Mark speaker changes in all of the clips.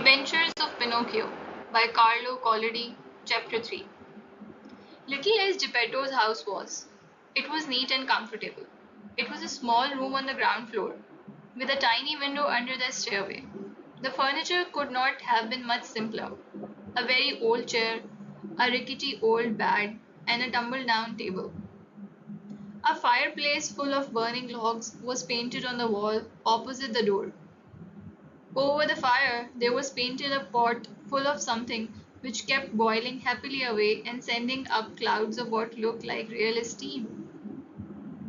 Speaker 1: Adventures of Pinocchio by Carlo Collodi, Chapter 3. Little as Geppetto's house was, it was neat and comfortable. It was a small room on the ground floor, with a tiny window under the stairway. The furniture could not have been much simpler. A very old chair, a rickety old bed, and a tumble down table. A fireplace full of burning logs was painted on the wall opposite the door. Over the fire there was painted a pot full of something which kept boiling happily away and sending up clouds of what looked like real steam.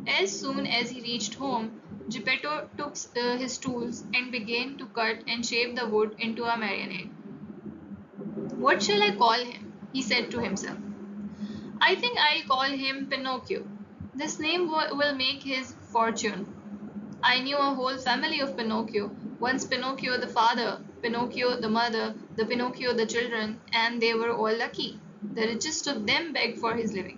Speaker 1: As soon as he reached home, Geppetto took his tools and began to cut and shape the wood into a marionette. What shall I call him? He said to himself. I think I'll call him Pinocchio. This name will make his fortune. I knew a whole family of Pinocchio. Once Pinocchio the father, Pinocchio the mother, the Pinocchio the children, and they were all lucky. The richest of them begged for his living.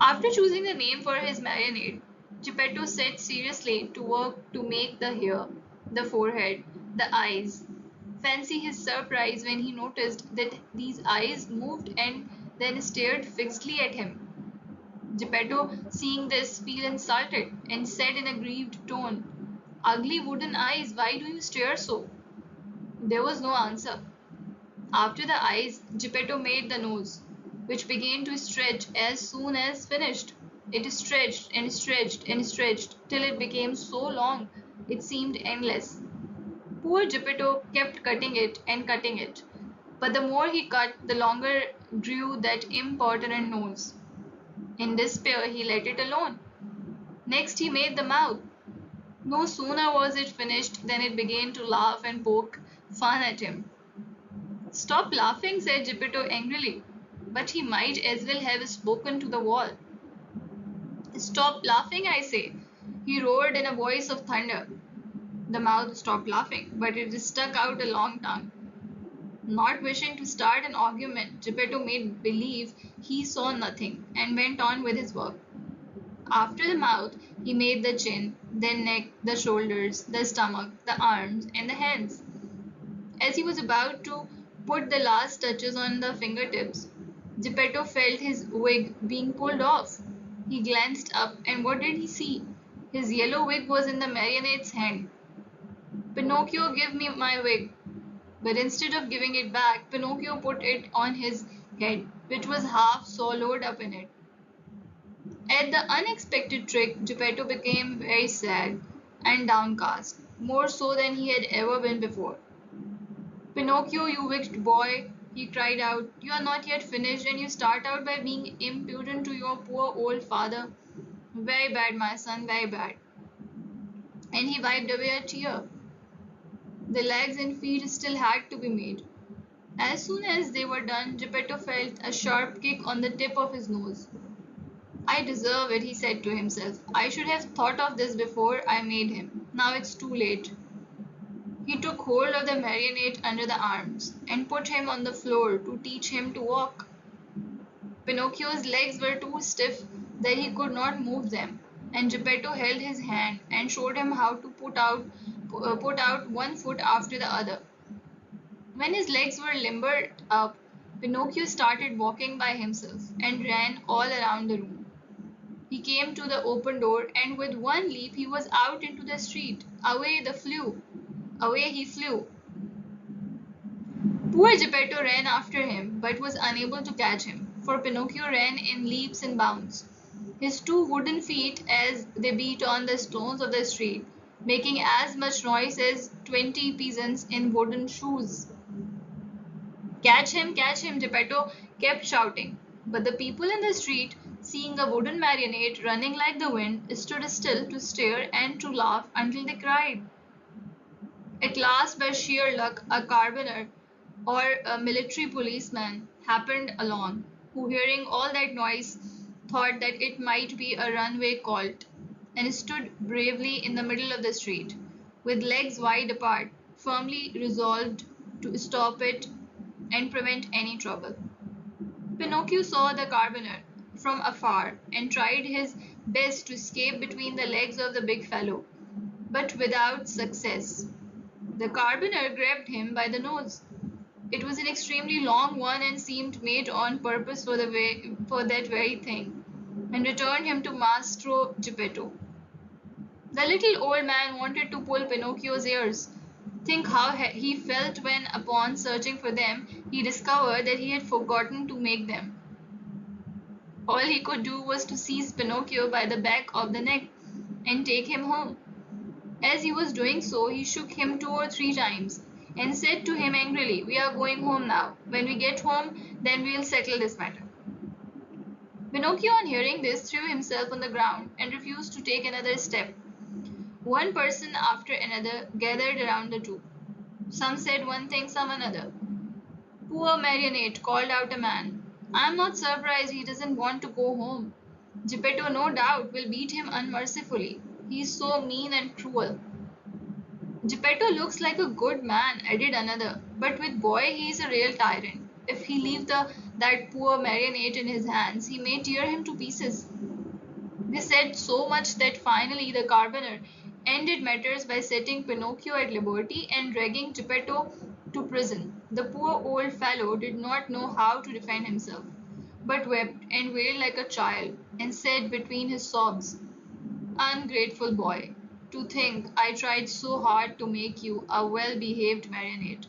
Speaker 1: After choosing the name for his marionette, Geppetto set seriously to work to make the hair, the forehead, the eyes. Fancy his surprise when he noticed that these eyes moved and then stared fixedly at him. Geppetto, seeing this, felt insulted and said in a grieved tone, Ugly wooden eyes, why do you stare so? There was no answer. After the eyes, Geppetto made the nose, which began to stretch as soon as finished. It stretched and stretched and stretched till it became so long it seemed endless. Poor Geppetto kept cutting it and cutting it, but the more he cut, the longer grew that impertinent nose. In despair, he let it alone. Next, he made the mouth. No sooner was it finished than it began to laugh and poke fun at him. Stop laughing, said Geppetto angrily, but he might as well have spoken to the wall. Stop laughing, I say, he roared in a voice of thunder. The mouth stopped laughing, but it stuck out a long tongue. Not wishing to start an argument, Geppetto made believe he saw nothing and went on with his work. After the mouth, he made the chin, then neck, the shoulders, the stomach, the arms, and the hands. As he was about to put the last touches on the fingertips, Geppetto felt his wig being pulled off. He glanced up, and what did he see? His yellow wig was in the marionette's hand. Pinocchio, give me my wig. But instead of giving it back, Pinocchio put it on his head, which was half swallowed up in it. At the unexpected trick, Geppetto became very sad and downcast, more so than he had ever been before. Pinocchio, you wicked boy, he cried out, you are not yet finished, and you start out by being impudent to your poor old father. Very bad, my son, very bad. And he wiped away a tear. The legs and feet still had to be made. As soon as they were done, Geppetto felt a sharp kick on the tip of his nose. I deserve it, he said to himself. I should have thought of this before I made him. Now it's too late. He took hold of the marionette under the arms and put him on the floor to teach him to walk. Pinocchio's legs were too stiff that he could not move them, and Geppetto held his hand and showed him how to put out one foot after the other. When his legs were limbered up, Pinocchio started walking by himself and ran all around the room. He came to the open door, and with one leap he was out into the street. Away he flew. Poor Geppetto ran after him, but was unable to catch him, for Pinocchio ran in leaps and bounds, his two wooden feet as they beat on the stones of the street, making as much noise as 20 peasants in wooden shoes. Catch him, Geppetto kept shouting. But the people in the street, seeing a wooden marionette running like the wind, stood still to stare and to laugh until they cried. At last, by sheer luck, a carbineer or a military policeman happened along, who, hearing all that noise, thought that it might be a runaway colt, and stood bravely in the middle of the street, with legs wide apart, firmly resolved to stop it and prevent any trouble. Pinocchio saw the carbineer from afar and tried his best to escape between the legs of the big fellow, but without success. The carpenter grabbed him by the nose. It was an extremely long one and seemed made on purpose for that very thing, and returned him to Mastro Geppetto. The little old man wanted to pull Pinocchio's ears. Think how he felt when, upon searching for them, he discovered that he had forgotten to make them. All he could do was to seize Pinocchio by the back of the neck and take him home. As he was doing so, he shook him 2 or 3 times and said to him angrily, "We are going home now. When we get home, then we'll settle this matter." Pinocchio, on hearing this, threw himself on the ground and refused to take another step. One person after another gathered around the two. Some said one thing, some another. "Poor Marionette," called out a man. "I'm not surprised he doesn't want to go home. Geppetto, no doubt, will beat him unmercifully. He's so mean and cruel." "Geppetto looks like a good man," added another, "but with boy he is a real tyrant. If he leave that poor Marionette in his hands, he may tear him to pieces." They said so much that finally the carpenter ended matters by setting Pinocchio at liberty and dragging Geppetto to prison. The poor old fellow did not know how to defend himself, but wept and wailed like a child, and said between his sobs, "Ungrateful boy, to think I tried so hard to make you a well-behaved marionette.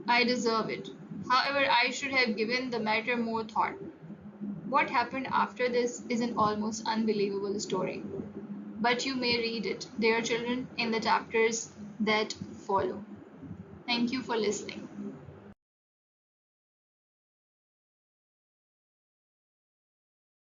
Speaker 1: I deserve it. However, I should have given the matter more thought." What happened after this is an almost unbelievable story, but you may read it, dear children, in the chapters that follow. Thank you for listening.